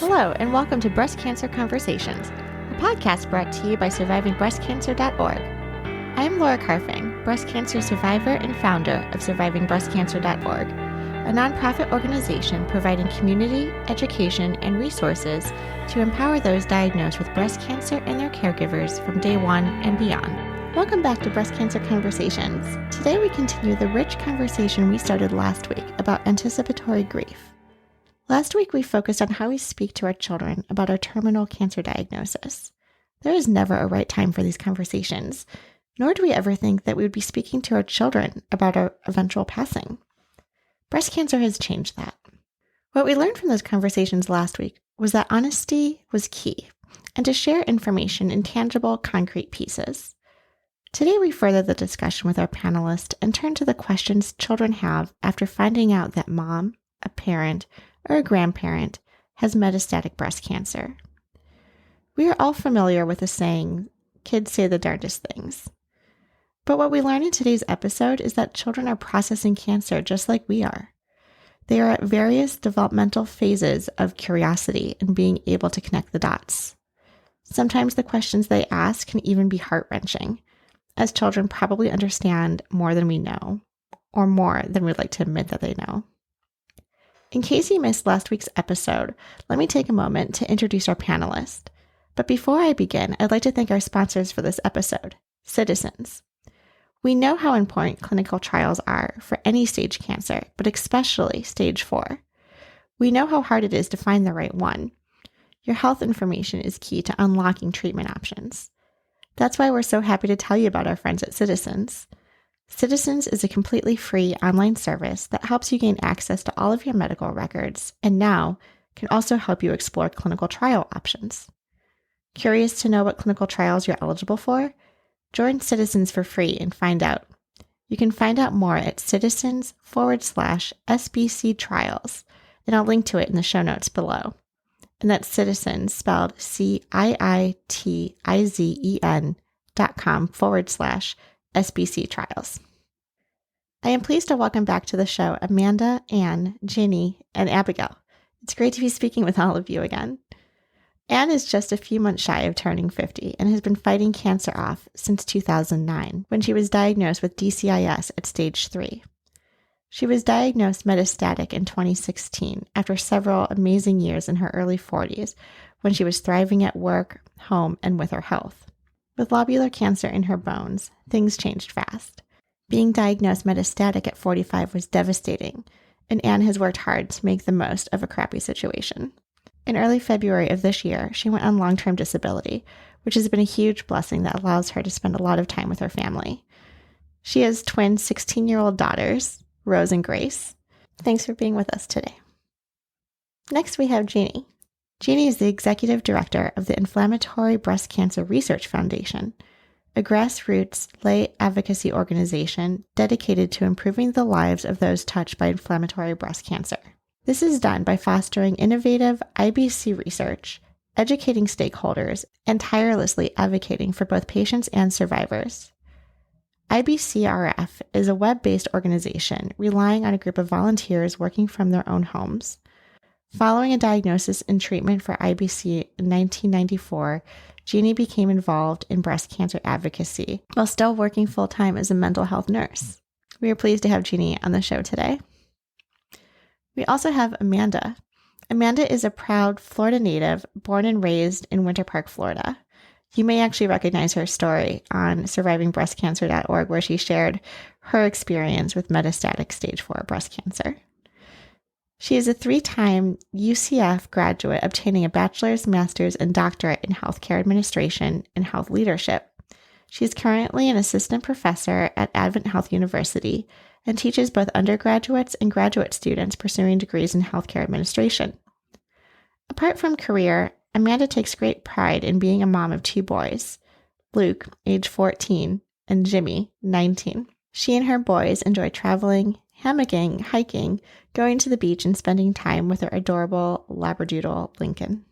Hello, and welcome to Breast Cancer Conversations, a podcast brought to you by survivingbreastcancer.org. I am Laura Carfing, breast cancer survivor and founder of survivingbreastcancer.org, a nonprofit organization providing community, education, and resources to empower those diagnosed with breast cancer and their caregivers from day one and beyond. Welcome back to Breast Cancer Conversations. Today we continue the rich conversation we started last week about anticipatory grief. Last week, we focused on how we speak to our children about our terminal cancer diagnosis. There is never a right time for these conversations, nor do we ever think that we would be speaking to our children about our eventual passing. Breast cancer has changed that. What we learned from those conversations last week was that honesty was key, and to share information in tangible, concrete pieces. Today, we further the discussion with our panelists and turn to the questions children have after finding out that mom, a parent, or a grandparent has metastatic breast cancer. We are all familiar with the saying, kids say the darndest things. But what we learn in today's episode is that children are processing cancer just like we are. They are at various developmental phases of curiosity and being able to connect the dots. Sometimes the questions they ask can even be heart-wrenching, as children probably understand more than we know, or more than we'd like to admit that they know. In case you missed last week's episode, let me take a moment to introduce our panelists. But before I begin, I'd like to thank our sponsors for this episode, Ciitizen. We know how important clinical trials are for any stage cancer, but especially stage 4. We know how hard it is to find the right one. Your health information is key to unlocking treatment options. That's why we're so happy to tell you about our friends at Ciitizen. Ciitizen is a completely free online service that helps you gain access to all of your medical records and now can also help you explore clinical trial options. Curious to know what clinical trials you're eligible for? Join Ciitizen for free and find out. You can find out more at Ciitizen/SBC trials, and I'll link to it in the show notes below. And that's Ciitizen spelled CIITIZEN.com/SBC trials. I am pleased to welcome back to the show Amanda, Anne, Ginny, and Abigail. It's great to be speaking with all of you again. Anne is just a few months shy of turning 50 and has been fighting cancer off since 2009, when she was diagnosed with DCIS at stage 3. She was diagnosed metastatic in 2016 after several amazing years in her early 40s when she was thriving at work, home, and with her health. With lobular cancer in her bones, things changed fast. Being diagnosed metastatic at 45 was devastating, and Anne has worked hard to make the most of a crappy situation. In early February of this year, she went on long-term disability, which has been a huge blessing that allows her to spend a lot of time with her family. She has twin 16-year-old daughters, Rose and Grace. Thanks for being with us today. Next, we have Jeannie. Jeannie is the executive director of the Inflammatory Breast Cancer Research Foundation, a grassroots lay advocacy organization dedicated to improving the lives of those touched by inflammatory breast cancer. This is done by fostering innovative IBC research, educating stakeholders, and tirelessly advocating for both patients and survivors. IBCRF is a web-based organization relying on a group of volunteers working from their own homes. Following a diagnosis and treatment for IBC in 1994, Jeannie became involved in breast cancer advocacy while still working full-time as a mental health nurse. We are pleased to have Jeannie on the show today. We also have Amanda. Amanda is a proud Florida native born and raised in Winter Park, Florida. You may actually recognize her story on survivingbreastcancer.org, where she shared her experience with metastatic stage 4 breast cancer. She is a 3-time UCF graduate, obtaining a bachelor's, master's, and doctorate in healthcare administration and health leadership. She is currently an assistant professor at Advent Health University and teaches both undergraduates and graduate students pursuing degrees in healthcare administration. Apart from career, Amanda takes great pride in being a mom of 2 boys, Luke, age 14, and Jimmy, 19. She and her boys enjoy traveling, hammocking, hiking, going to the beach, and spending time with her adorable Labradoodle, Lincoln.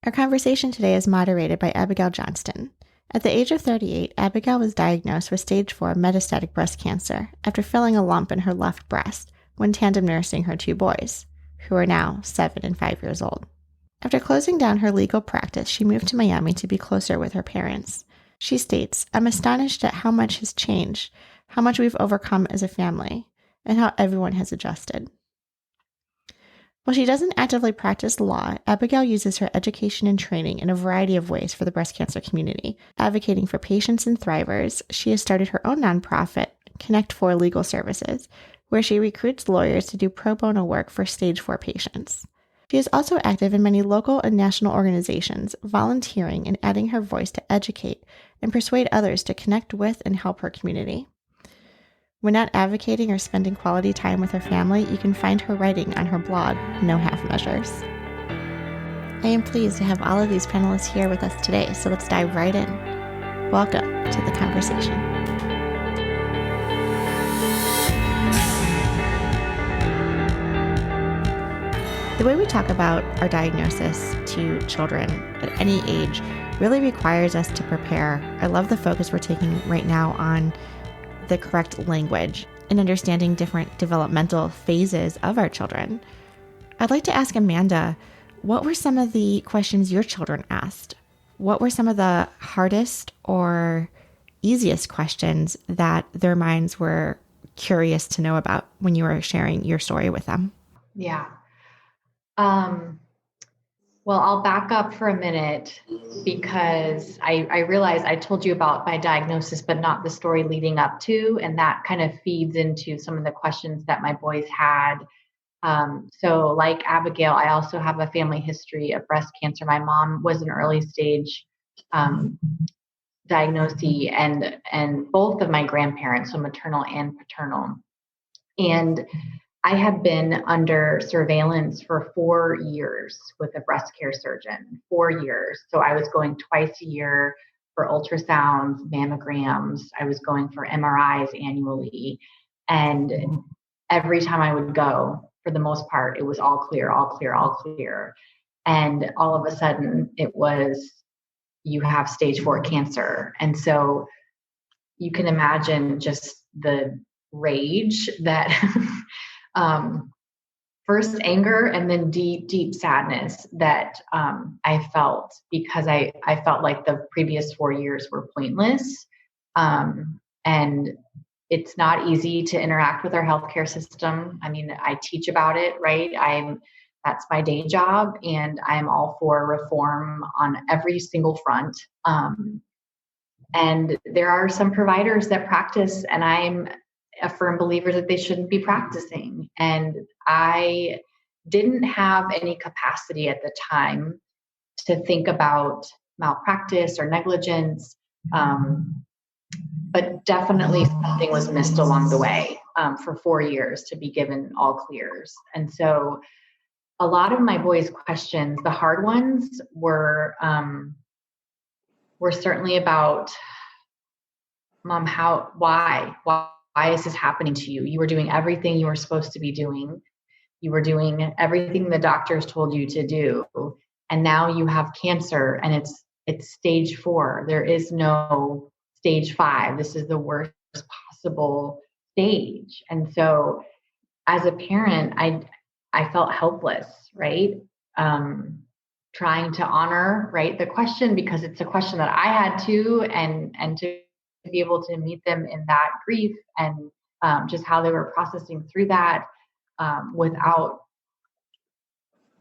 Our conversation today is moderated by Abigail Johnston. At the age of 38, Abigail was diagnosed with stage 4 metastatic breast cancer after filling a lump in her left breast when tandem nursing her 2 boys, who are now 7 and 5 years old. After closing down her legal practice, she moved to Miami to be closer with her parents. She states, "I'm astonished at how much has changed, how much we've overcome as a family, and how everyone has adjusted." While she doesn't actively practice law, Abigail uses her education and training in a variety of ways for the breast cancer community. Advocating for patients and thrivers, she has started her own nonprofit, Connect 4 Legal Services, where she recruits lawyers to do pro bono work for stage 4 patients. She is also active in many local and national organizations, volunteering and adding her voice to educate and persuade others to connect with and help her community. When not advocating or spending quality time with her family, you can find her writing on her blog, No Half Measures. I am pleased to have all of these panelists here with us today, so let's dive right in. Welcome to the conversation. The way we talk about our diagnosis to children at any age really requires us to prepare. I love the focus we're taking right now on the correct language and understanding different developmental phases of our children. I'd like to ask Amanda, what were some of the questions your children asked? What were some of the hardest or easiest questions that their minds were curious to know about when you were sharing your story with them? Yeah. Well, I'll back up for a minute because I realized I told you about my diagnosis, but not the story leading up to, and that kind of feeds into some of the questions that my boys had. So like Abigail, I also have a family history of breast cancer. My mom was an early stage diagnosee, and both of my grandparents, so maternal and paternal. And I had been under surveillance for 4 years with a breast care surgeon, 4 years. So I was going twice a year for ultrasounds, mammograms. I was going for MRIs annually. And every time I would go, for the most part, it was all clear, all clear, all clear. And all of a sudden, it was, you have stage 4 cancer. And so you can imagine just the rage that first anger and then deep, deep sadness that I felt because I felt like the previous 4 years were pointless. And it's not easy to interact with our healthcare system. I mean, I teach about it, right? That's my day job, and I'm all for reform on every single front. And there are some providers that practice, and I'm a firm believer that they shouldn't be practicing. And I didn't have any capacity at the time to think about malpractice or negligence, but definitely something was missed along the way for 4 years to be given all clears. And so a lot of my boys' questions, the hard ones, were certainly about, Mom, why is this happening to you? You were doing everything you were supposed to be doing. You were doing everything the doctors told you to do. And now you have cancer, and it's stage 4. There is no stage 5. This is the worst possible stage. And so as a parent, I felt helpless, right? Trying to honor, right, the question, because it's a question that I had too, and to be able to meet them in that grief and just how they were processing through that without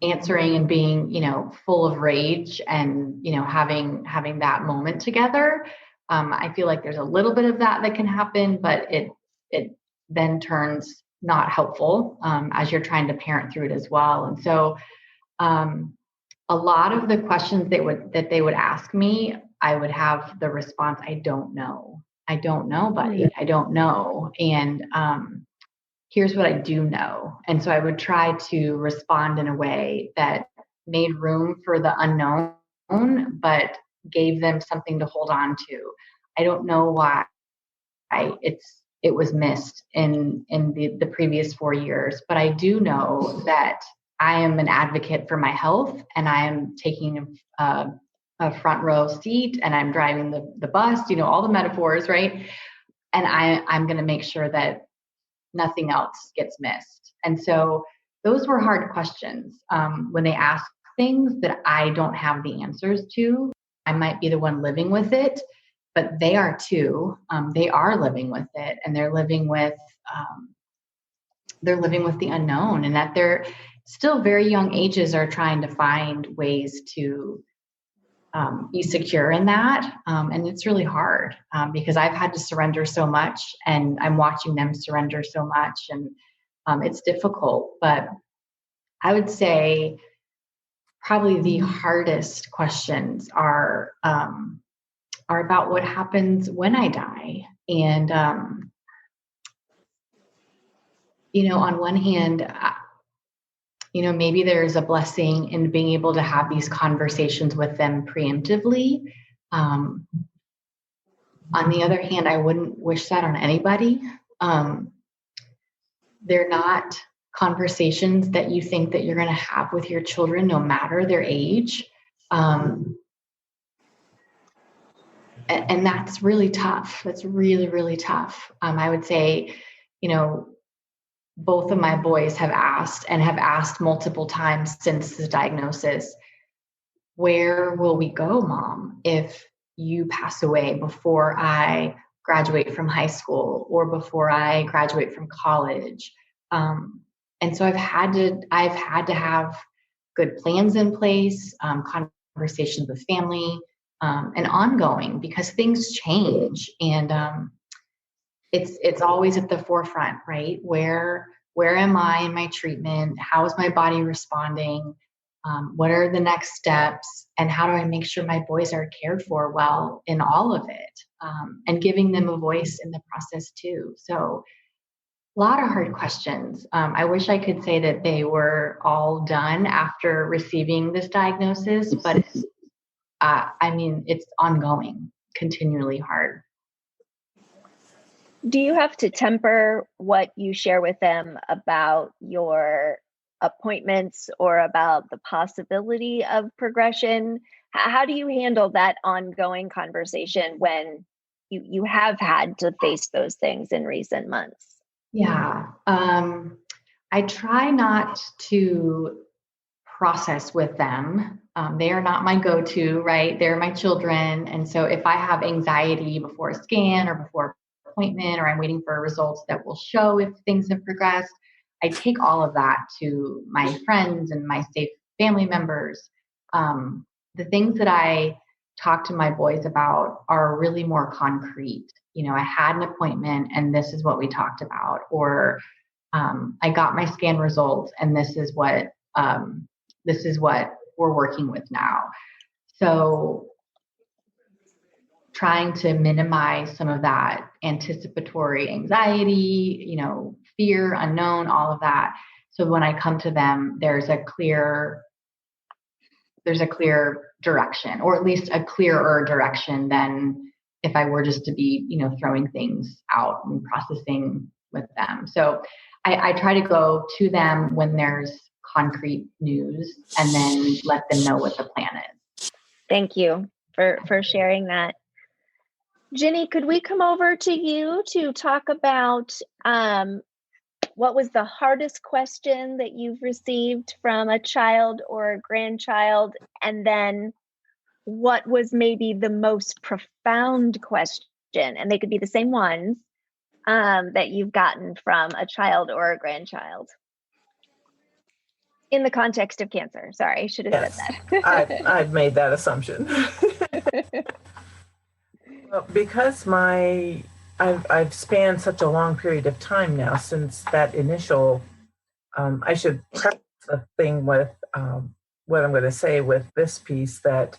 answering and being, full of rage and, having that moment together. I feel like there's a little bit of that can happen, but it then turns not helpful as you're trying to parent through it as well. And so a lot of the questions that they would ask me, I would have the response, I don't know, buddy. I don't know. And here's what I do know. And so I would try to respond in a way that made room for the unknown, but gave them something to hold on to. I don't know why it was missed in the previous 4 years, but I do know that I am an advocate for my health, and I am taking a front row seat, and I'm driving the bus, all the metaphors, right? And I'm going to make sure that nothing else gets missed. And so those were hard questions when they asked things that I don't have the answers to. I might be the one living with it, but they are too. They are living with it, and they're living with the unknown, and that they're still very young ages are trying to find ways to be secure in that. And it's really hard because I've had to surrender so much, and I'm watching them surrender so much, and it's difficult. But I would say probably the hardest questions are about what happens when I die. And on one hand, maybe there's a blessing in being able to have these conversations with them preemptively. On the other hand, I wouldn't wish that on anybody. They're not conversations that you think that you're going to have with your children, no matter their age. And that's really tough. That's really, really tough. I would say, both of my boys have asked multiple times since the diagnosis, where will we go, Mom, if you pass away before I graduate from high school or before I graduate from college? And so I've had to have good plans in place, conversations with family, and ongoing, because things change, and it's always at the forefront, right? Where am I in my treatment? How is my body responding? What are the next steps? And how do I make sure my boys are cared for well in all of it? And giving them a voice in the process too. So a lot of hard questions. I wish I could say that they were all done after receiving this diagnosis, but it's ongoing, continually hard. Do you have to temper what you share with them about your appointments or about the possibility of progression? How do you handle that ongoing conversation when you have had to face those things in recent months? Yeah. I try not to process with them. They are not my go-to, right? They're my children. And so if I have anxiety before a scan or before appointment, or I'm waiting for results that will show if things have progressed, I take all of that to my friends and my safe family members. The things that I talk to my boys about are really more concrete. I had an appointment and this is what we talked about, or I got my scan results and this is what we're working with now. So trying to minimize some of that anticipatory anxiety, fear, unknown, all of that. So when I come to them, there's a clear direction, or at least a clearer direction than if I were just to be, throwing things out and processing with them. So I try to go to them when there's concrete news and then let them know what the plan is. Thank you for sharing that. Jenny, could we come over to you to talk about what was the hardest question that you've received from a child or a grandchild, and then what was maybe the most profound question, and they could be the same ones, that you've gotten from a child or a grandchild in the context of cancer? Sorry, I should have said that. I've made that assumption. Well, because I've spanned such a long period of time now since that initial, I should preface the thing with what I'm going to say with this piece, that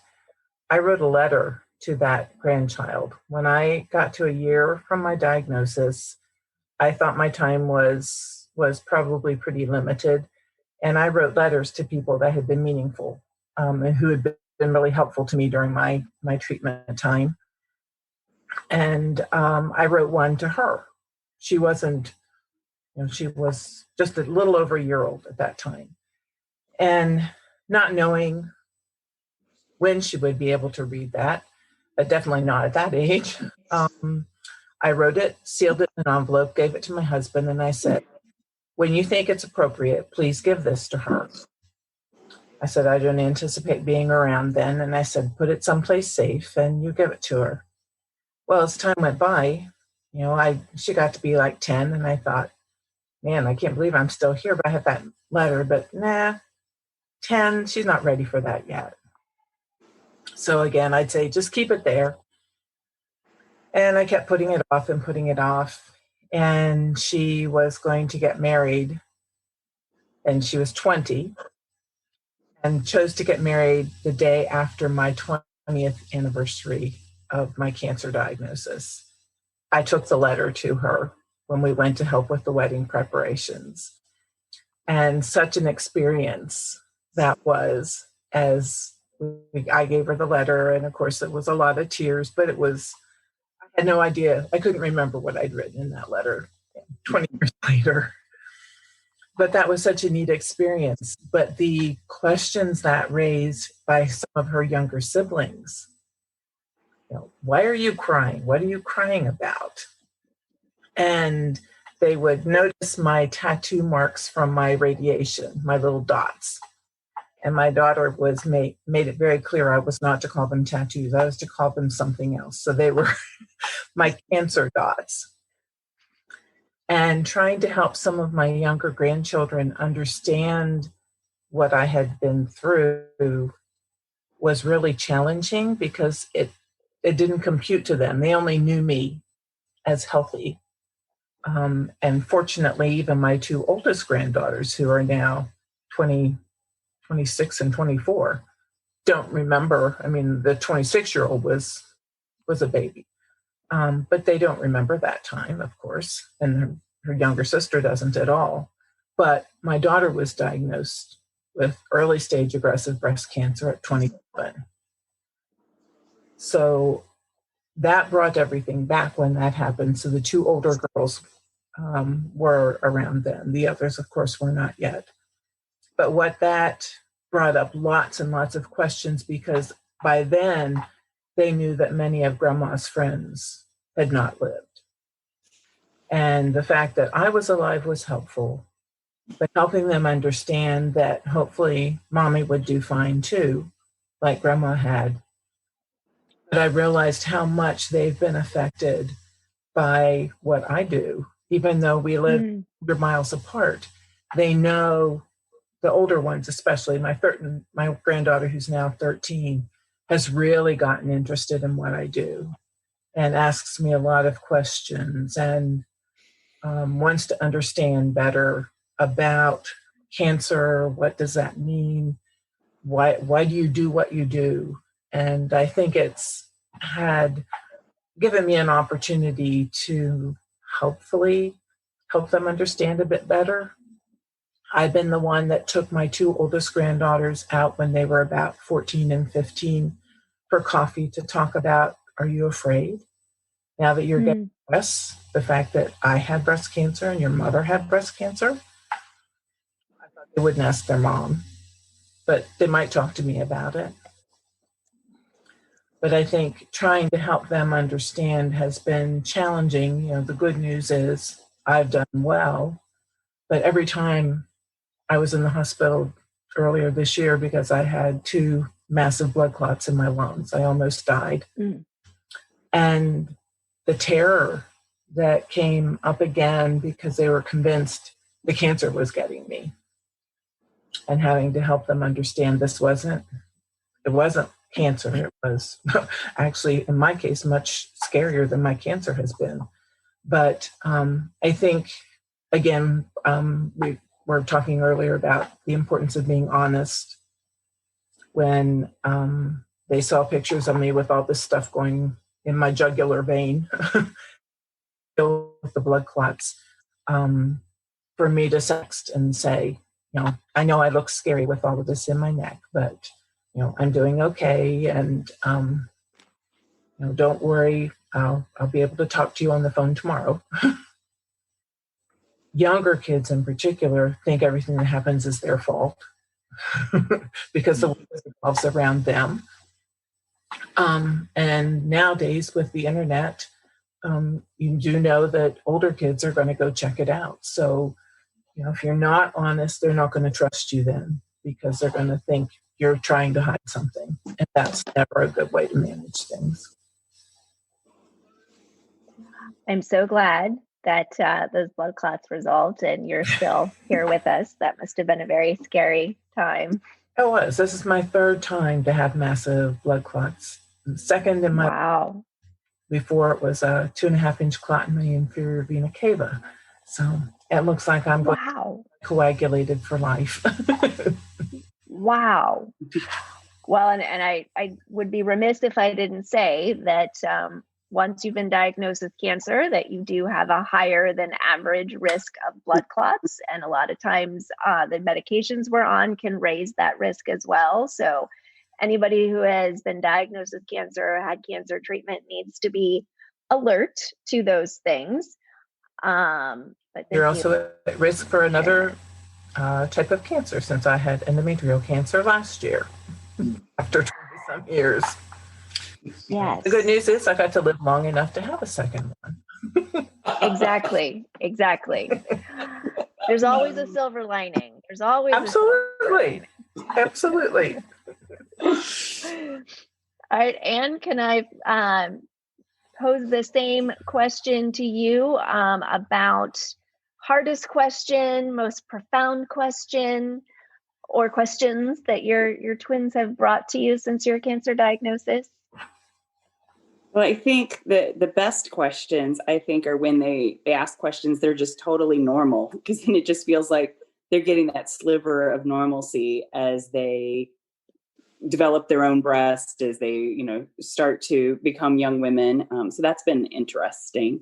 I wrote a letter to that grandchild. When I got to a year from my diagnosis, I thought my time was probably pretty limited. And I wrote letters to people that had been meaningful and who had been really helpful to me during my treatment time. And I wrote one to her. She wasn't, she was just a little over a year old at that time. And not knowing when she would be able to read that, but definitely not at that age, I wrote it, sealed it in an envelope, gave it to my husband, and I said, when you think it's appropriate, please give this to her. I said, I don't anticipate being around then. And I said, put it someplace safe and you give it to her. Well, as time went by, she got to be like 10, and I thought, man, I can't believe I'm still here, but I have that letter, but nah, 10, she's not ready for that yet. So again, I'd say just keep it there. And I kept putting it off and putting it off. And she was going to get married, and she was 20, and chose to get married the day after my 20th anniversary of my cancer diagnosis. I took the letter to her when we went to help with the wedding preparations. And such an experience that was, as I gave her the letter. And of course, it was a lot of tears, but I had no idea. I couldn't remember what I'd written in that letter 20 years later. But that was such a neat experience. But the questions that raised by some of her younger siblings, why are you crying? What are you crying about? And they would notice my tattoo marks from my radiation, my little dots. And my daughter made it very clear I was not to call them tattoos. I was to call them something else. So they were my cancer dots. And trying to help some of my younger grandchildren understand what I had been through was really challenging, because it didn't compute to them. They only knew me as healthy. And fortunately, even my two oldest granddaughters, who are now 26 and 24, don't remember. I mean, the 26-year-old was a baby. But they don't remember that time, of course, and her younger sister doesn't at all. But my daughter was diagnosed with early stage aggressive breast cancer at 27. So that brought everything back when that happened. So the two older girls were around then. The others, of course, were not yet. But what that brought up lots and lots of questions, because by then they knew that many of Grandma's friends had not lived. And the fact that I was alive was helpful, but helping them understand that hopefully Mommy would do fine too, like Grandma had. But I realized how much they've been affected by what I do, even though we live 100 miles apart. They know, the older ones especially, my granddaughter, who's now 13, has really gotten interested in what I do and asks me a lot of questions and wants to understand better about cancer. What does that mean? Why do you do what you do? And I think it's had given me an opportunity to hopefully help them understand a bit better. I've been the one that took my two oldest granddaughters out when they were about 14 and 15 for coffee to talk about, are you afraid? Now that you're getting breasts, the fact that I had breast cancer and your mother had breast cancer, I thought they wouldn't ask their mom, but they might talk to me about it. But I think trying to help them understand has been challenging. The good news is I've done well, but every time I was in the hospital earlier this year because I had 2 massive blood clots in my lungs, I almost died. And the terror that came up again because they were convinced the cancer was getting me, and having to help them understand it wasn't cancer. It was actually, in my case, much scarier than my cancer has been. But I think, again, we were talking earlier about the importance of being honest. When they saw pictures of me with all this stuff going in my jugular vein, filled with the blood clots, for me to text and say, I know I look scary with all of this in my neck, but I'm doing okay, and don't worry, I'll be able to talk to you on the phone tomorrow. Younger kids in particular think everything that happens is their fault because the world revolves around them. And nowadays with the internet, you do know that older kids are going to go check it out. So, if you're not honest, they're not going to trust you then. because they're going to think you're trying to hide something. And that's never a good way to manage things. I'm so glad that those blood clots resolved and you're still here with us. That must have been a very scary time. It was. This is my third time to have massive blood clots. Second in my Wow. Before it was a 2.5-inch clot in my inferior vena cava. So it looks like I'm going to be coagulated for life. Wow. Well, and I would be remiss if I didn't say that once you've been diagnosed with cancer, that you do have a higher than average risk of blood clots. And a lot of times the medications we're on can raise that risk as well. So anybody who has been diagnosed with cancer or had cancer treatment needs to be alert to those things. But you're also at risk for another type of cancer, since I had endometrial cancer last year after 20-some years. Yes. The good news is I got to live long enough to have a second one. Exactly. There's always a silver lining. There's always absolutely. All right, Anne, can I pose the same question to you about hardest question, most profound question, or questions that your twins have brought to you since your cancer diagnosis? Well, I think the best questions, I think, are when they ask questions they're just totally normal, because then it just feels like they're getting that sliver of normalcy as they develop their own breast, as they, start to become young women. So that's been interesting.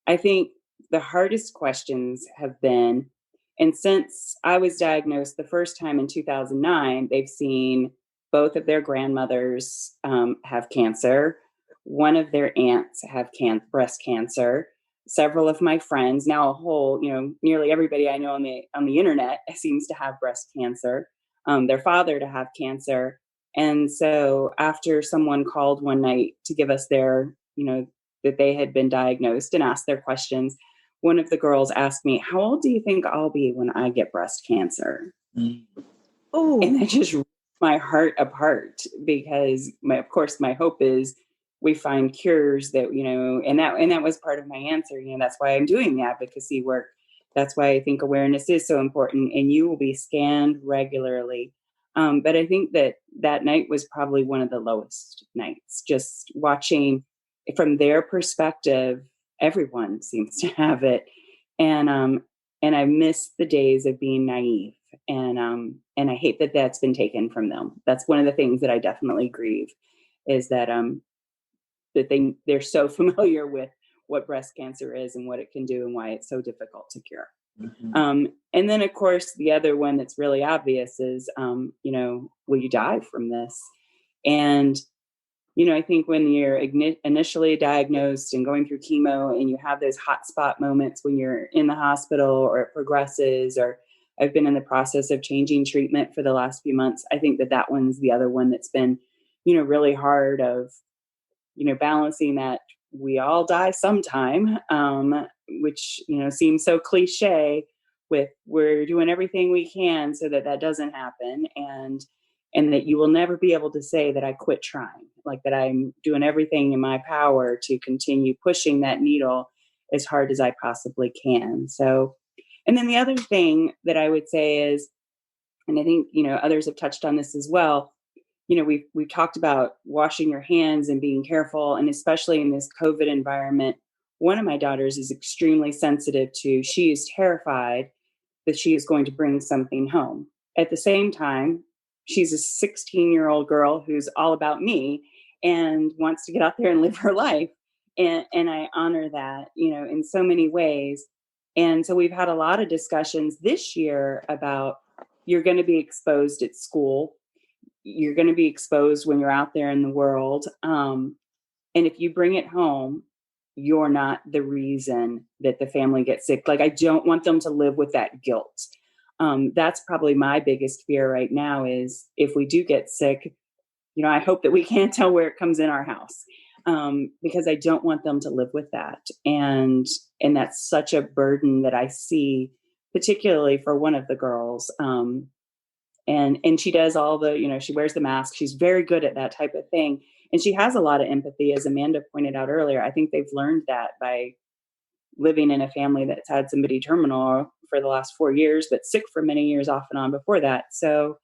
I think the hardest questions have been, and since I was diagnosed the first time in 2009, they've seen both of their grandmothers have cancer. One of their aunts have breast cancer. Several of my friends, now a whole, nearly everybody I know on the internet seems to have breast cancer. Their father to have cancer. And so after someone called one night to give us their, that they had been diagnosed and asked their questions, one of the girls asked me, "How old do you think I'll be when I get breast cancer?" Oh, and that just ripped my heart apart, because of course my hope is we find cures that, and that was part of my answer. That's why I'm doing the advocacy work. That's why I think awareness is so important, and you will be scanned regularly. But I think that night was probably one of the lowest nights, just watching from their perspective. Everyone seems to have it. And I miss the days of being naive. And I hate that that's been taken from them. That's one of the things that I definitely grieve, is that they're so familiar with what breast cancer is and what it can do and why it's so difficult to cure. Mm-hmm. And then, of course, the other one that's really obvious is, will you die from this? And, I think when you're initially diagnosed and going through chemo and you have those hotspot moments when you're in the hospital or it progresses, or I've been in the process of changing treatment for the last few months, I think that one's the other one that's been, really hard of, balancing that we all die sometime, which, seems so cliche, with we're doing everything we can so that doesn't happen. And that you will never be able to say that I quit trying, like that I'm doing everything in my power to continue pushing that needle as hard as I possibly can. So, and then the other thing that I would say is, and I think, others have touched on this as well, we've talked about washing your hands and being careful. And especially in this COVID environment, one of my daughters is extremely sensitive to, she is terrified that she is going to bring something home. At the same time, she's a 16-year-old girl who's all about me and wants to get out there and live her life. And I honor that, in so many ways. And so we've had a lot of discussions this year about, you're going to be exposed at school. You're going to be exposed when you're out there in the world. And if you bring it home, you're not the reason that the family gets sick. Like, I don't want them to live with that guilt. That's probably my biggest fear right now, is if we do get sick, I hope that we can't tell where it comes in our house, because I don't want them to live with that. And that's such a burden that I see, particularly for one of the girls. And she does all the, she wears the mask. She's very good at that type of thing. And she has a lot of empathy, as Amanda pointed out earlier. I think they've learned that by living in a family that's had somebody terminal for the last 4 years, but sick for many years off and on before that. So,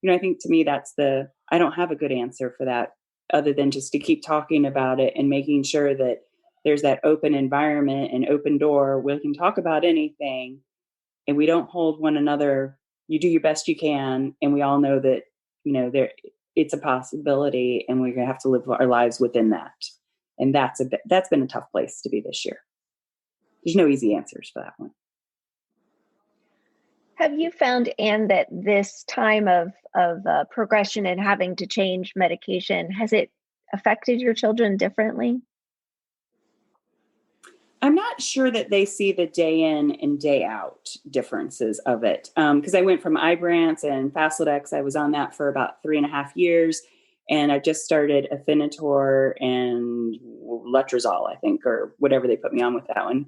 I think to me, I don't have a good answer for that other than just to keep talking about it and making sure that there's that open environment and open door where we can talk about anything and we don't hold one another. You do your best you can. And we all know that, it's a possibility and we're going to have to live our lives within that. And that's been a tough place to be this year. There's no easy answers for that one. Have you found, Anne, that this time of progression and having to change medication, has it affected your children differently? I'm not sure that they see the day in and day out differences of it. Because I went from Ibrance and Faslodex. I was on that for about 3.5 years. And I just started Inflammatory and Letrozole, I think, or whatever they put me on with that one.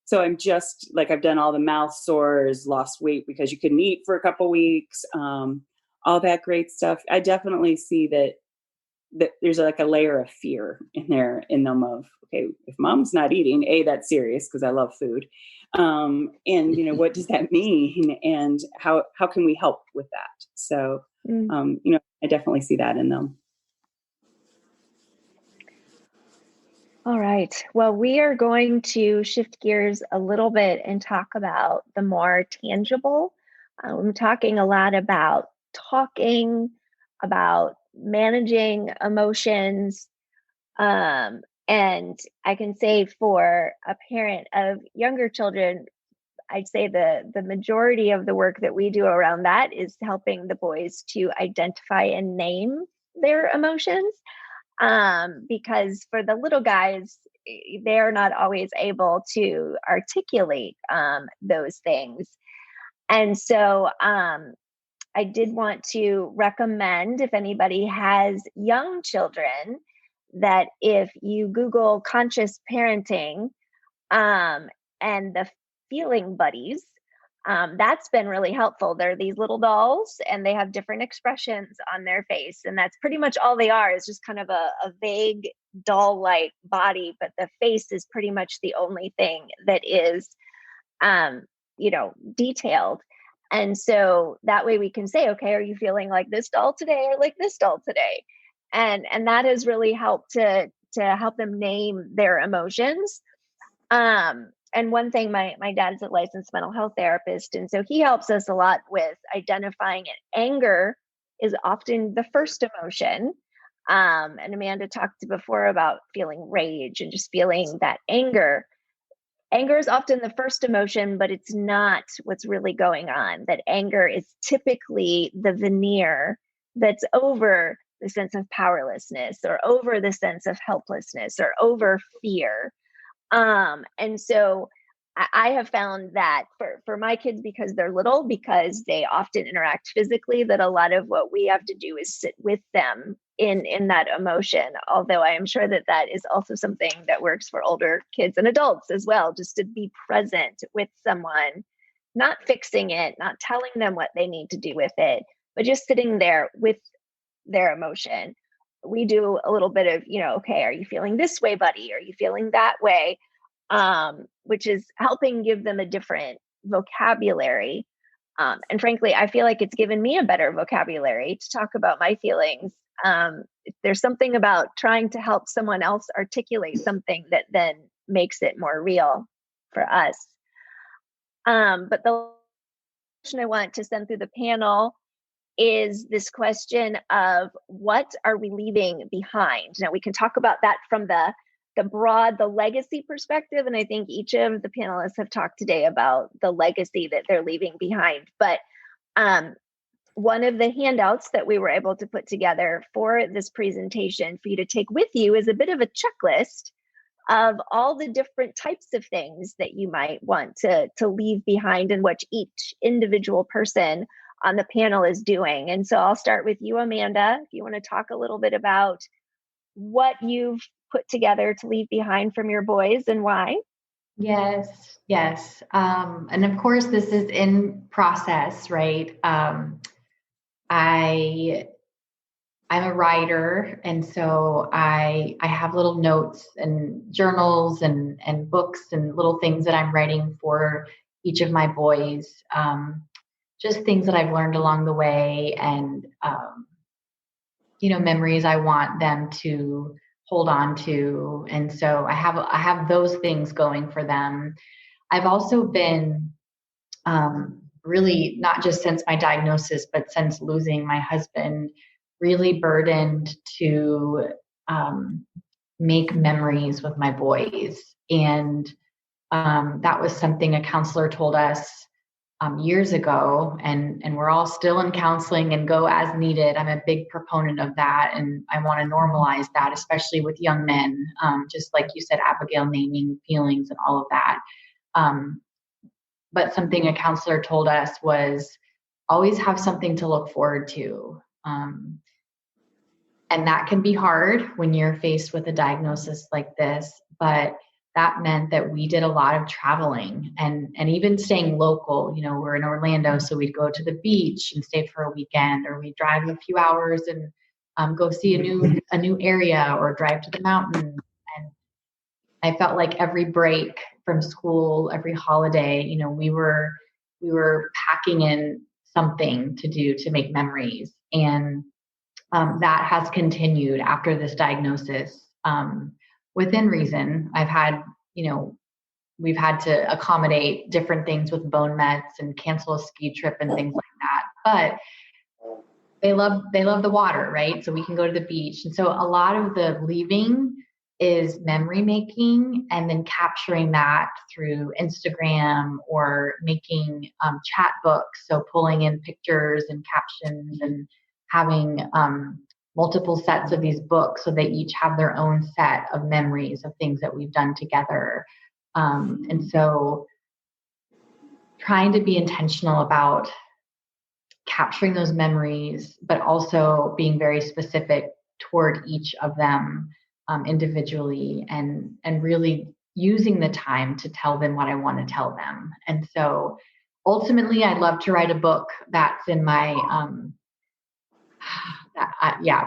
So I'm just I've done all the mouth sores, lost weight because you couldn't eat for a couple weeks, all that great stuff. I definitely see that there's a layer of fear in them of, okay, if mom's not eating, that's serious because I love food. And what does that mean? And how can we help with that? So, I definitely see that in them. All right. Well, we are going to shift gears a little bit and talk about the more tangible. I'm talking a lot about talking, about managing emotions. And I can say for a parent of younger children, I'd say the majority of the work that we do around that is helping the boys to identify and name their emotions. Because for the little guys, they're not always able to articulate those things. And so I did want to recommend, if anybody has young children, that if you Google conscious parenting and the feeling buddies, that's been really helpful. They're these little dolls and they have different expressions on their face. And that's pretty much all they are, is just kind of a vague doll-like body, but the face is pretty much the only thing that is, detailed. And so that way we can say, okay, are you feeling like this doll today or like this doll today? And that has really helped to help them name their emotions. And one thing, my dad's a licensed mental health therapist, and so he helps us a lot with identifying it. Anger is often the first emotion. And Amanda talked before about feeling rage and just feeling that anger. Anger is often the first emotion, but it's not what's really going on. That anger is typically the veneer that's over the sense of powerlessness or over the sense of helplessness or over fear. And so I have found that for my kids, because they're little, because they often interact physically, that a lot of what we have to do is sit with them in that emotion. Although I am sure that is also something that works for older kids and adults as well, just to be present with someone, not fixing it, not telling them what they need to do with it, but just sitting there with their emotion. We do a little bit of, okay, are you feeling this way, buddy? Are you feeling that way? Which is helping give them a different vocabulary. And frankly, I feel like it's given me a better vocabulary to talk about my feelings. There's something about trying to help someone else articulate something that then makes it more real for us. But the question I want to send through the panel is this question of what are we leaving behind? Now, we can talk about that from the legacy perspective. And I think each of the panelists have talked today about the legacy that they're leaving behind. But one of the handouts that we were able to put together for this presentation for you to take with you is a bit of a checklist of all the different types of things that you might want to leave behind and what each individual person on the panel is doing. And so I'll start with you, Amanda, if you want to talk a little bit about what you've put together to leave behind from your boys and why. Yes, yes. And of course, this is in process, right? I I'm a writer, and so I have little notes and journals and books and little things that I'm writing for each of my boys. Just things that I've learned along the way, and memories I want them to hold on to. And so I have those things going for them. I've also been really, not just since my diagnosis, but since losing my husband, really burdened to um, make memories with my boys. And that was something a counselor told us years ago, and we're all still in counseling and go as needed. I'm a big proponent of that, and I want to normalize that, especially with young men. Just like you said, Abigail, naming feelings and all of that. Um, but something a counselor told us was always have something to look forward to. And that can be hard when you're faced with a diagnosis like this. But that meant that we did a lot of traveling and even staying local. We're in Orlando, so we'd go to the beach and stay for a weekend, or we'd drive a few hours and go see a new area, or drive to the mountains. And I felt like every break from school, every holiday, we were packing in something to do to make memories. And that has continued after this diagnosis. Within reason, we've had to accommodate different things with bone meds and cancel a ski trip and things like that. But they love the water, right? So we can go to the beach. And so a lot of the leaving is memory making, and then capturing that through Instagram, or making chat books. So pulling in pictures and captions, and having multiple sets of these books, so they each have their own set of memories of things that we've done together. And so trying to be intentional about capturing those memories, but also being very specific toward each of them individually, and really using the time to tell them what I want to tell them. And so ultimately, I'd love to write a book that's in my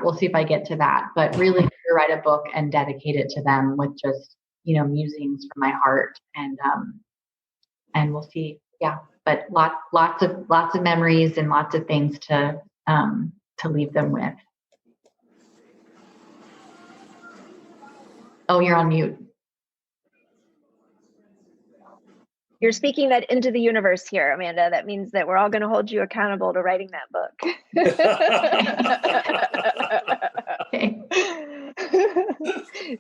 we'll see if I get to that, but really to write a book and dedicate it to them with just musings from my heart. And we'll see. Yeah, but lots of memories and lots of things to leave them with. Oh, you're on mute. You're speaking that into the universe here, Amanda. That means that we're all going to hold you accountable to writing that book. Okay.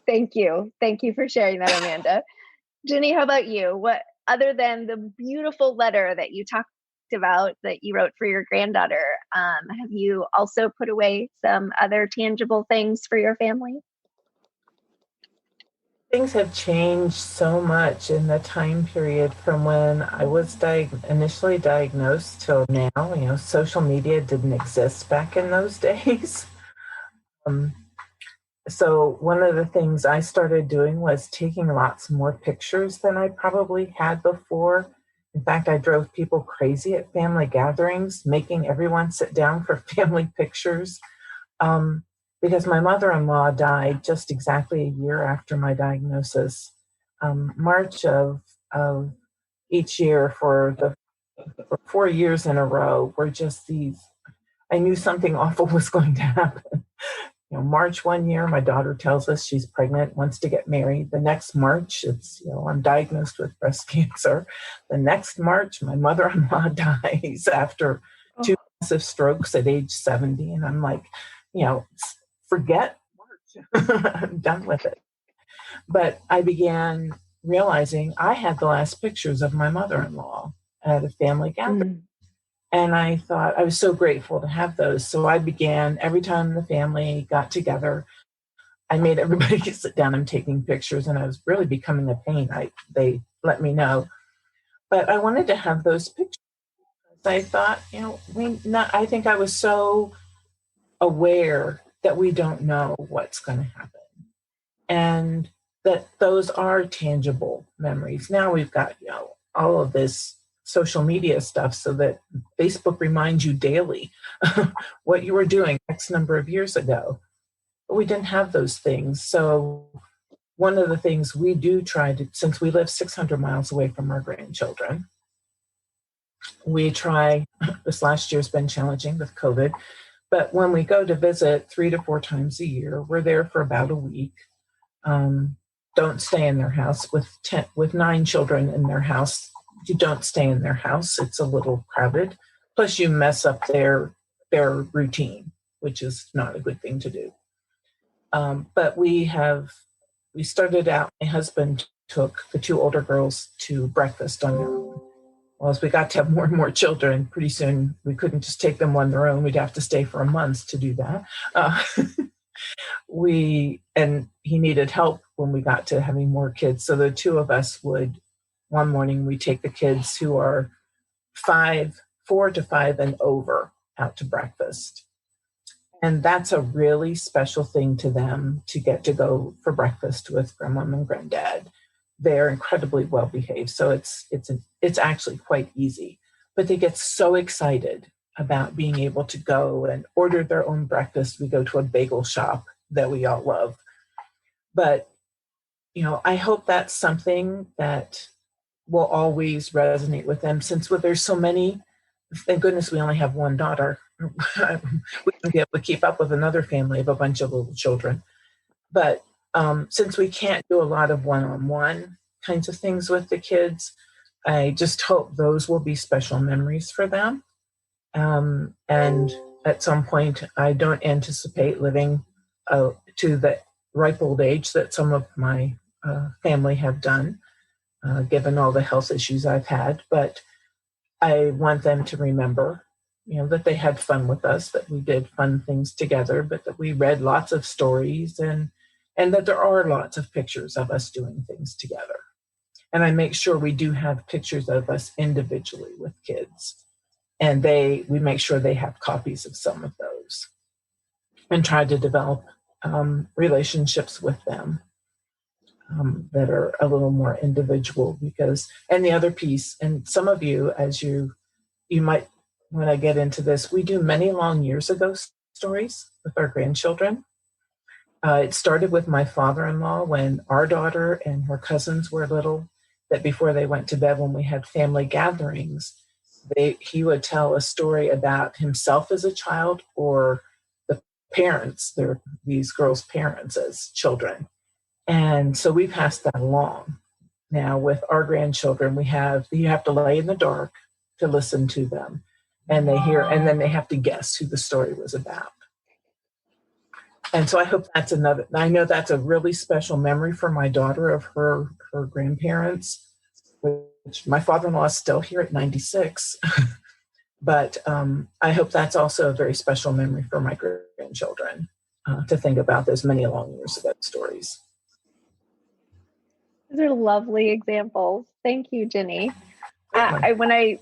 Thank you. Thank you for sharing that, Amanda. Jenny, how about you? What, other than the beautiful letter that you talked about that you wrote for your granddaughter, have you also put away some other tangible things for your family? Things have changed so much in the time period from when I was initially diagnosed till now. Social media didn't exist back in those days. So one of the things I started doing was taking lots more pictures than I probably had before. In fact, I drove people crazy at family gatherings, making everyone sit down for family pictures. Because my mother-in-law died just exactly a year after my diagnosis. March of each year for 4 years in a row were just these. I knew something awful was going to happen. March one year, my daughter tells us she's pregnant, wants to get married. The next March, I'm diagnosed with breast cancer. The next March, my mother-in-law dies after 2 massive strokes at age 70. And I'm like, forget March. I'm done with it. But I began realizing I had the last pictures of my mother-in-law at a family gathering. And I thought I was so grateful to have those. So I began, every time the family got together, I made everybody sit down and taking pictures, and I was really becoming a pain. They let me know. But I wanted to have those pictures. I thought, I think I was so aware that we don't know what's going to happen. And that those are tangible memories. Now we've got, all of this social media stuff so that Facebook reminds you daily what you were doing X number of years ago. But we didn't have those things. So one of the things we do try to, since we live 600 miles away from our grandchildren, we try, this last year's been challenging with COVID, but when we go to visit 3 to 4 times a year, we're there for about a week. Don't stay in their house with 9 children in their house. You don't stay in their house. It's a little crowded. Plus you mess up their routine, which is not a good thing to do. But we started out, my husband took the 2 older girls to breakfast on their own. Well, as we got to have more and more children, pretty soon we couldn't just take them on their own. We'd have to stay for a month to do that. And he needed help when we got to having more kids. So the 2 of us would, one morning, we take the kids who are 4 to 5 and over out to breakfast. And that's a really special thing to them, to get to go for breakfast with grandmom and granddad. They're incredibly well behaved. So it's actually quite easy, but they get so excited about being able to go and order their own breakfast. We go to a bagel shop that we all love. But, I hope that's something that will always resonate with them, since there's so many. Thank goodness we only have one daughter. We wouldn't be able to keep up with another family of a bunch of little children. But since we can't do a lot of one-on-one kinds of things with the kids, I just hope those will be special memories for them. And at some point, I don't anticipate living to the ripe old age that some of my family have done, given all the health issues I've had. But I want them to remember, that they had fun with us, that we did fun things together, but that we read lots of stories and that there are lots of pictures of us doing things together. And I make sure we do have pictures of us individually with kids. And we make sure they have copies of some of those, and try to develop relationships with them that are a little more individual. And the other piece, and some of you, as you might, when I get into this, we do many long years ago stories with our grandchildren. It started with my father-in-law when our daughter and her cousins were little, that before they went to bed, when we had family gatherings, he would tell a story about himself as a child, or the parents, these girls' parents as children. And so we passed that along. Now with our grandchildren, you have to lay in the dark to listen to them, and then they have to guess who the story was about. And so I hope I know that's a really special memory for my daughter of her grandparents, which my father-in-law is still here at 96. But I hope that's also a very special memory for my grandchildren, to think about those many long years ago stories. Those are lovely examples. Thank you, Jenny. When I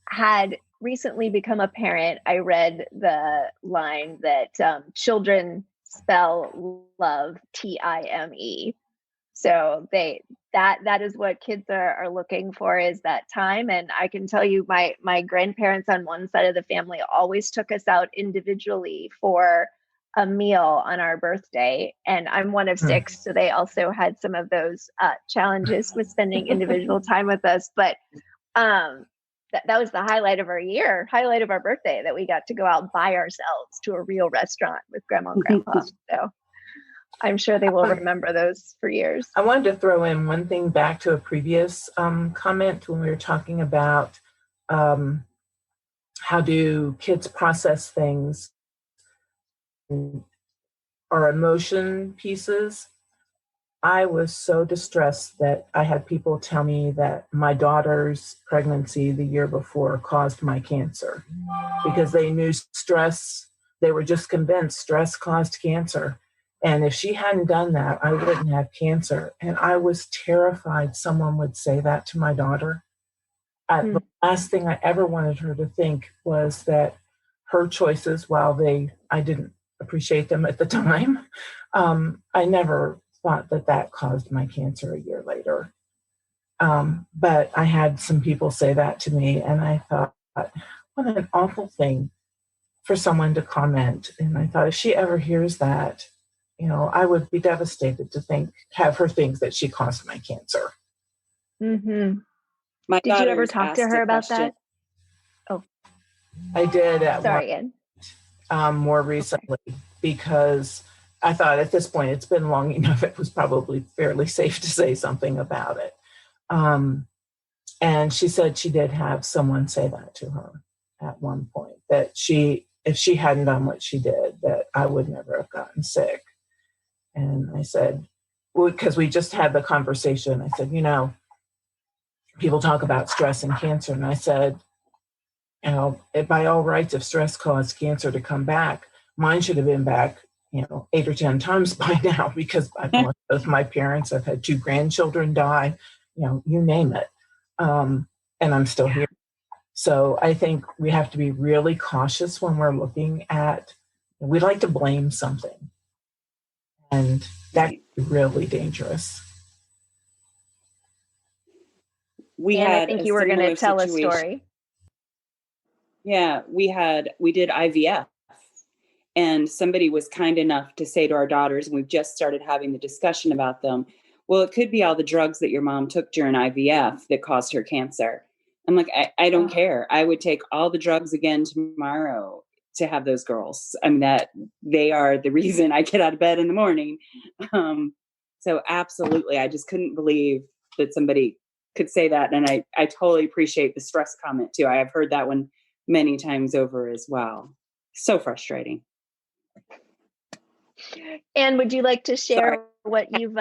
had recently become a parent, I read the line that children spell love Time. So that is what kids are looking for, is that time. And I can tell you, my grandparents on one side of the family always took us out individually for a meal on our birthday. And I'm one of 6, so they also had some of those challenges with spending individual time with us. But that was the highlight of our birthday, that we got to go out by ourselves to a real restaurant with grandma and grandpa. So I'm sure they will remember those for years. I wanted to throw in one thing back to a previous comment when we were talking about how do kids process things, our emotion pieces. I was so distressed that I had people tell me that my daughter's pregnancy the year before caused my cancer, because they knew stress. They were just convinced stress caused cancer. And if she hadn't done that, I wouldn't have cancer. And I was terrified someone would say that to my daughter. The last thing I ever wanted her to think was that her choices, while I didn't appreciate them at the time, I never thought that caused my cancer a year later. But I had some people say that to me, and I thought, what an awful thing for someone to comment. And I thought, if she ever hears that, I would be devastated to have her think that she caused my cancer. Mm-hmm. My Did you ever daughter's talk to asked her a about question. that? Oh, I did at sorry, Ed. more recently, because I thought at this point it's been long enough, it was probably fairly safe to say something about it. And she said she did have someone say that to her at one point, that if she hadn't done what she did, that I would never have gotten sick. And I said, because we just had the conversation, I said, people talk about stress and cancer. And I said, by all rights, if stress caused cancer to come back, mine should have been back, 8 or 10 times by now, because I've lost both my parents. I've had 2 grandchildren die, you name it. And I'm still here. So I think we have to be really cautious when we're looking at, we like to blame something. And that can be really dangerous. I think you were going to tell a story. Yeah, we did IVF, and somebody was kind enough to say to our daughters, and we've just started having the discussion about them, well, it could be all the drugs that your mom took during IVF that caused her cancer. I'm like, I don't care. I would take all the drugs again tomorrow to have those girls. I mean, that they are the reason I get out of bed in the morning. So absolutely, I just couldn't believe that somebody could say that. And I totally appreciate the stress comment too. I have heard that one many times over as well. So frustrating. And would you like to share what you've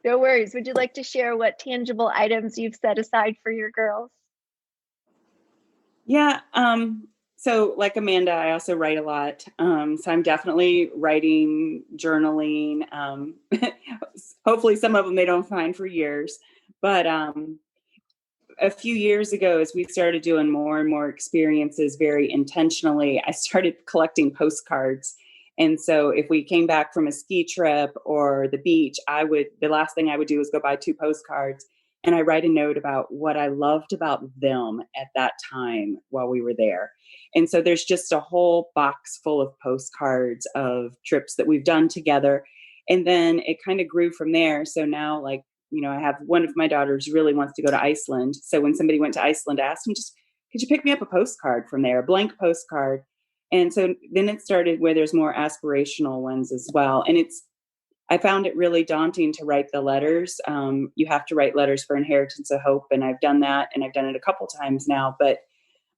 no worries. Would you like to share what tangible items you've set aside for your girls? Yeah. So like Amanda, I also write a lot. So I'm definitely writing, journaling. Hopefully some of them they don't find for years. But a few years ago, as we started doing more and more experiences very intentionally, I started collecting postcards. And so if we came back from a ski trip or the beach, the last thing I would do is go buy 2 postcards, and I write a note about what I loved about them at that time while we were there. And so there's just a whole box full of postcards of trips that we've done together. And then it kind of grew from there. So now, I have one of my daughters really wants to go to Iceland. So when somebody went to Iceland, I asked them, could you pick me up a postcard from there, a blank postcard? And so then it started where there's more aspirational ones as well. And I found it really daunting to write the letters. You have to write letters for Inheritance of Hope. And I've done that, and I've done it a couple times now. But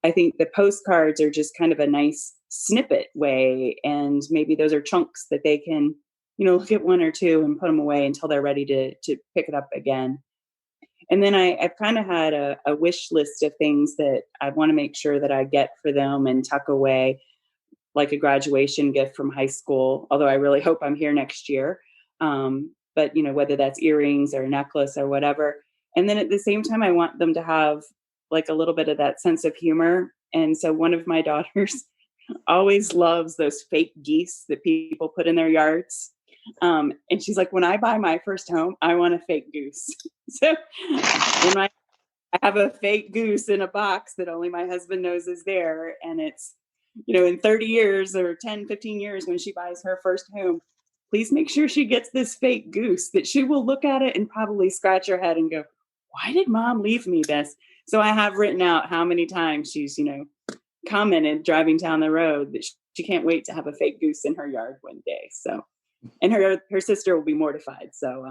I think the postcards are just kind of a nice snippet way. And maybe those are chunks that they can, look at 1 or 2 and put them away until they're ready to pick it up again. And then I've kind of had a wish list of things that I want to make sure that I get for them and tuck away, like a graduation gift from high school, although I really hope I'm here next year. But, whether that's earrings or a necklace or whatever. And then at the same time, I want them to have like a little bit of that sense of humor. And so one of my daughters always loves those fake geese that people put in their yards. And she's like, when I buy my first home, I want a fake goose. So I have a fake goose in a box that only my husband knows is there. And it's, in 30 years or 10, 15 years, when she buys her first home, please make sure she gets this fake goose that she will look at it and probably scratch her head and go, why did mom leave me this? So I have written out how many times she's, commented driving down the road that she can't wait to have a fake goose in her yard one day. So, and her sister will be mortified. So,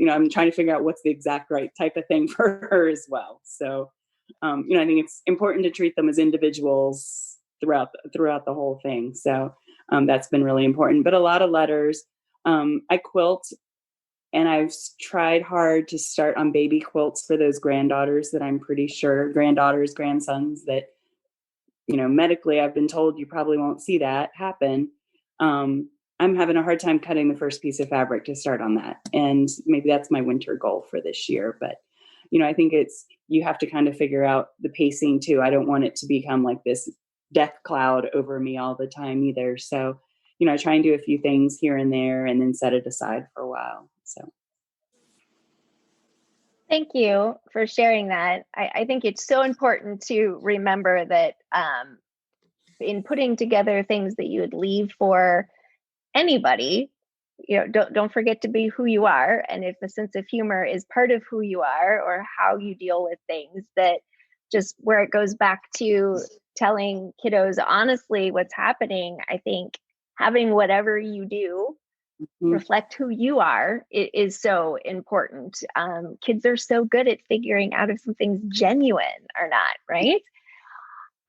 I'm trying to figure out what's the exact right type of thing for her as well. So, I think it's important to treat them as individuals throughout the whole thing. So that's been really important. But a lot of letters. I quilt, and I've tried hard to start on baby quilts for those granddaughters that I'm pretty sure, grandsons, that, medically I've been told you probably won't see that happen. I'm having a hard time cutting the first piece of fabric to start on that. And maybe that's my winter goal for this year. But, I think you have to kind of figure out the pacing too. I don't want it to become like this death cloud over me all the time either. So I try and do a few things here and there and then set it aside for a while. So. Thank you for sharing that. I think it's so important to remember that in putting together things that you would leave for anybody, don't forget to be who you are. And if a sense of humor is part of who you are or how you deal with things, that just where it goes back to telling kiddos honestly what's happening, I think having whatever you do reflect who you are is so important. Kids are so good at figuring out if something's genuine or not, right?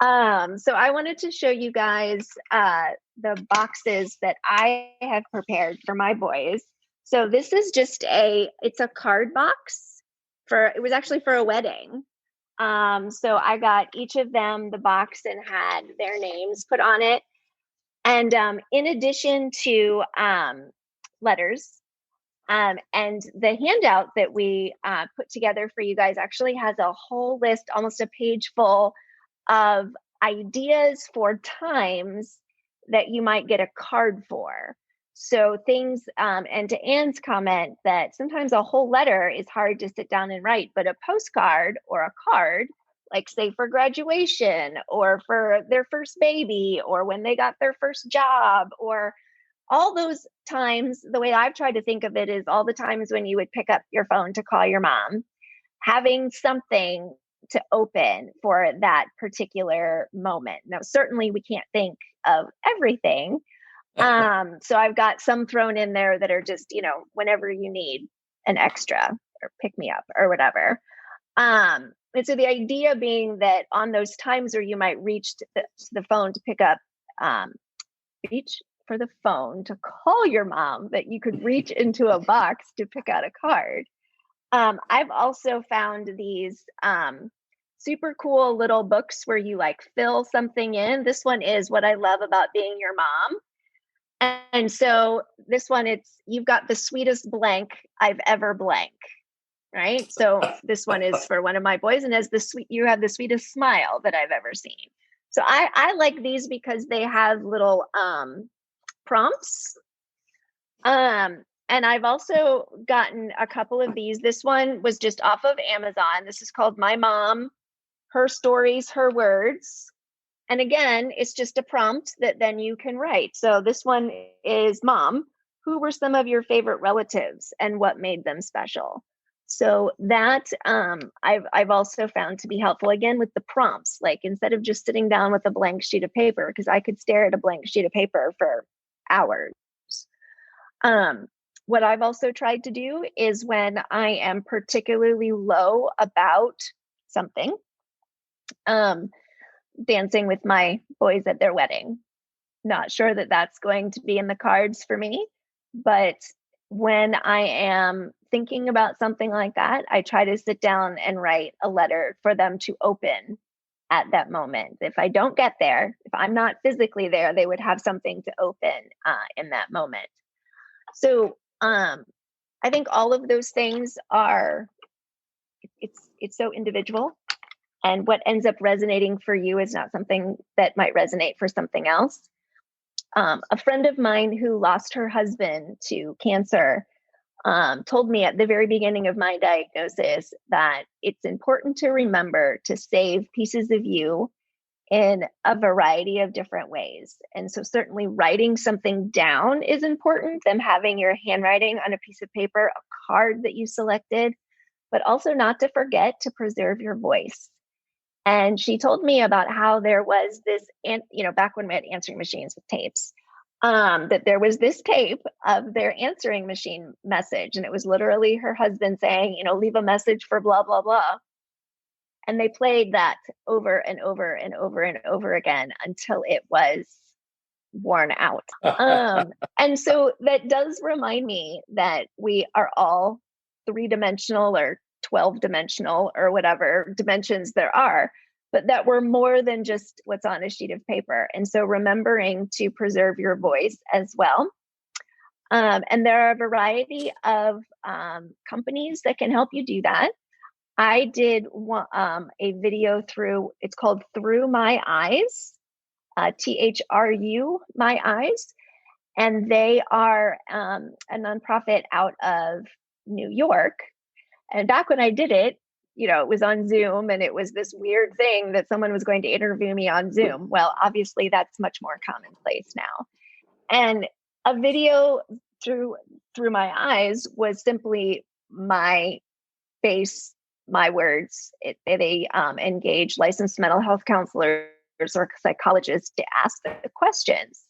So I wanted to show you guys the boxes that I have prepared for my boys. So this is just it's a card box it was actually for a wedding. So I got each of them the box and had their names put on it. And in addition to letters, and the handout that we put together for you guys actually has a whole list, almost a page full of ideas for times that you might get a card for. So things, and to Anne's comment that sometimes a whole letter is hard to sit down and write, but a postcard or a card, like say for graduation or for their first baby or when they got their first job, or all those times, the way I've tried to think of it is all the times when you would pick up your phone to call your mom, having something to open for that particular moment. Now, certainly we can't think of everything. So I've got some thrown in there that are just, whenever you need an extra or pick me up or whatever. And so the idea being that on those times where you might reach to the phone to pick up, reach for the phone to call your mom, that you could reach into a box to pick out a card. I've also found these super cool little books where you like fill something in. This one is What I Love About Being Your Mom. And so this one, you've got the sweetest blank I've ever blank, right? So this one is for one of my boys and you have the sweetest smile that I've ever seen. So I like these because they have little prompts. And I've also gotten a couple of these. This one was just off of Amazon. This is called My Mom, Her Stories, Her Words. And again, it's just a prompt that then you can write. So this one is Mom, who were some of your favorite relatives and what made them special? So that I've also found to be helpful, again, with the prompts, like instead of just sitting down with a blank sheet of paper, because I could stare at a blank sheet of paper for hours. What I've also tried to do is when I am particularly low about something, dancing with my boys at their wedding. Not sure that that's going to be in the cards for me, but when I am thinking about something like that, I try to sit down and write a letter for them to open at that moment. If I don't get there, if I'm not physically there, they would have something to open in that moment. So I think all of those things it's so individual. And what ends up resonating for you is not something that might resonate for something else. A friend of mine who lost her husband to cancer told me at the very beginning of my diagnosis that it's important to remember to save pieces of you in a variety of different ways. And so certainly writing something down is important, them having your handwriting on a piece of paper, a card that you selected, but also not to forget to preserve your voice. And she told me about how there was this, back when we had answering machines with tapes, that there was this tape of their answering machine message. And it was literally her husband saying, leave a message for blah, blah, blah. And they played that over and over and over and over again until it was worn out. And so that does remind me that we are all 3-dimensional or 12-dimensional or whatever dimensions there are, but that we're more than just what's on a sheet of paper. And so remembering to preserve your voice as well. And there are a variety of companies that can help you do that. I did a video it's called Through My Eyes, THRU, My Eyes. And they are a nonprofit out of New York. And back when I did it, it was on Zoom, and it was this weird thing that someone was going to interview me on Zoom. Well, obviously that's much more commonplace now. And a video through my eyes was simply my face, my words. They engage licensed mental health counselors or psychologists to ask the questions.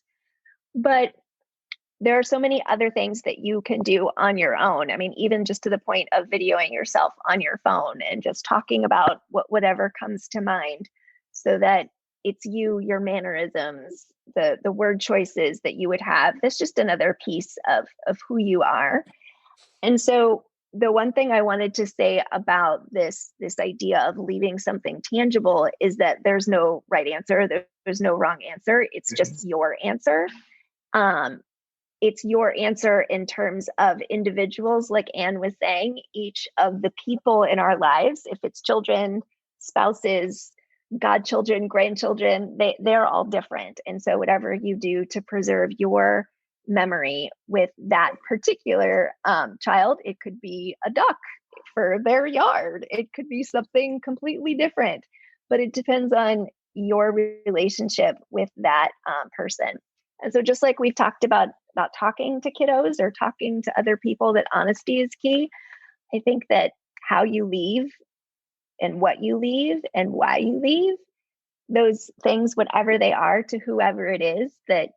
But there are so many other things that you can do on your own. I mean, even just to the point of videoing yourself on your phone and just talking about whatever comes to mind, so that it's you, your mannerisms, the word choices that you would have. That's just another piece of who you are. And so the one thing I wanted to say about this idea of leaving something tangible is that there's no right answer. There's no wrong answer. It's just your answer. It's your answer in terms of individuals, like Anne was saying, each of the people in our lives, if it's children, spouses, godchildren, grandchildren, they're all different. And so whatever you do to preserve your memory with that particular child, it could be a duck for their yard. It could be something completely different, but it depends on your relationship with that person. And so just like we've talked about not talking to kiddos or talking to other people, that honesty is key. I think that how you leave and what you leave and why you leave, those things, whatever they are, to whoever it is, that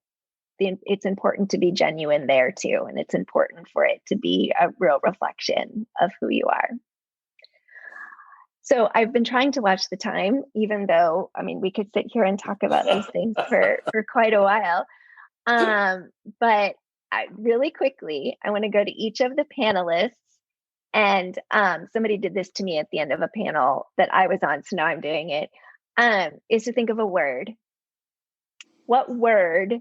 it's important to be genuine there too. And it's important for it to be a real reflection of who you are. So I've been trying to watch the time, even though, I mean, we could sit here and talk about these things for quite a while. But really quickly, I want to go to each of the panelists. And somebody did this to me at the end of a panel that I was on, so now I'm doing it, is to think of a word. What word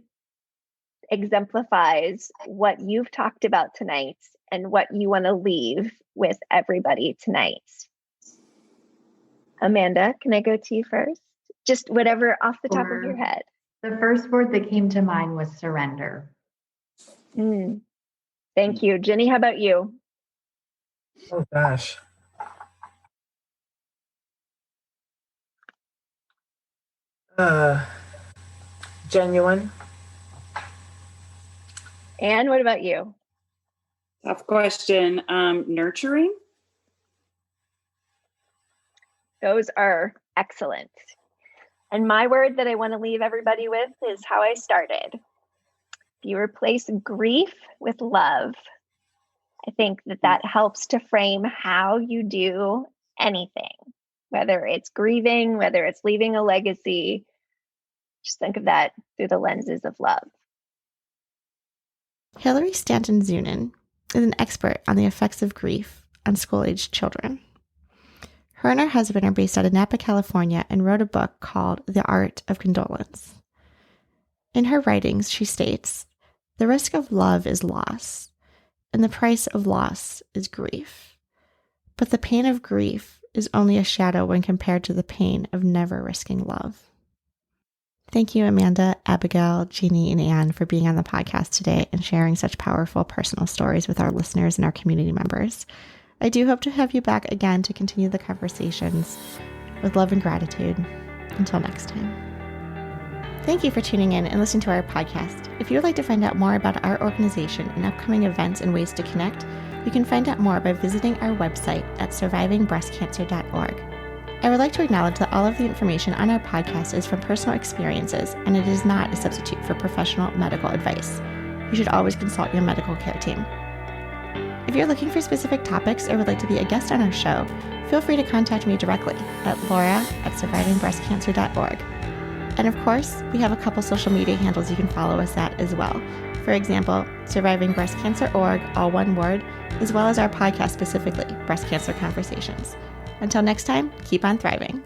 exemplifies what you've talked about tonight and what you want to leave with everybody tonight? Amanda, can I go to you first? Just whatever off the top of your head. The first word that came to mind was surrender. Thank you. Jenny, how about you? Oh, gosh. Genuine. Anne, what about you? Tough question. Nurturing. Those are excellent. And my word that I want to leave everybody with is how I started. If you replace grief with love, I think that helps to frame how you do anything, whether it's grieving, whether it's leaving a legacy. Just think of that through the lenses of love. Hilary Stanton Zunin is an expert on the effects of grief on school-aged children. Her and her husband are based out of Napa, California, and wrote a book called The Art of Condolence. In her writings, she states, "The risk of love is loss, and the price of loss is grief. But the pain of grief is only a shadow when compared to the pain of never risking love." Thank you, Amanda, Abigail, Jeannie, and Anne, for being on the podcast today and sharing such powerful personal stories with our listeners and our community members. I do hope to have you back again to continue the conversations with love and gratitude. Until next time. Thank you for tuning in and listening to our podcast. If you would like to find out more about our organization and upcoming events and ways to connect, you can find out more by visiting our website at survivingbreastcancer.org. I would like to acknowledge that all of the information on our podcast is from personal experiences, and it is not a substitute for professional medical advice. You should always consult your medical care team. If you're looking for specific topics or would like to be a guest on our show, feel free to contact me directly at laura@survivingbreastcancer.org. And of course, we have a couple social media handles you can follow us at as well. For example, survivingbreastcancer.org, all one word, as well as our podcast specifically, Breast Cancer Conversations. Until next time, keep on thriving.